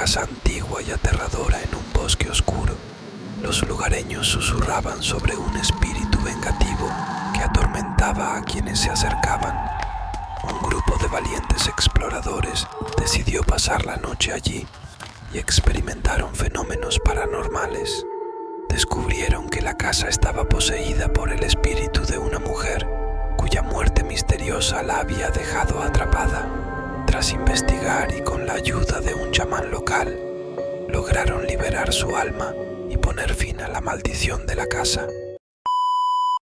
casa antigua y aterradora en un bosque oscuro. Los lugareños susurraban sobre un espíritu vengativo que atormentaba a quienes se acercaban. Un grupo de valientes exploradores decidió pasar la noche allí y experimentaron fenómenos paranormales. Descubrieron que la casa estaba poseída por el espíritu de una mujer cuya muerte misteriosa la había dejado atrapada. Tras investigar y con la ayuda de un chamán local, lograron liberar su alma y poner fin a la maldición de la casa.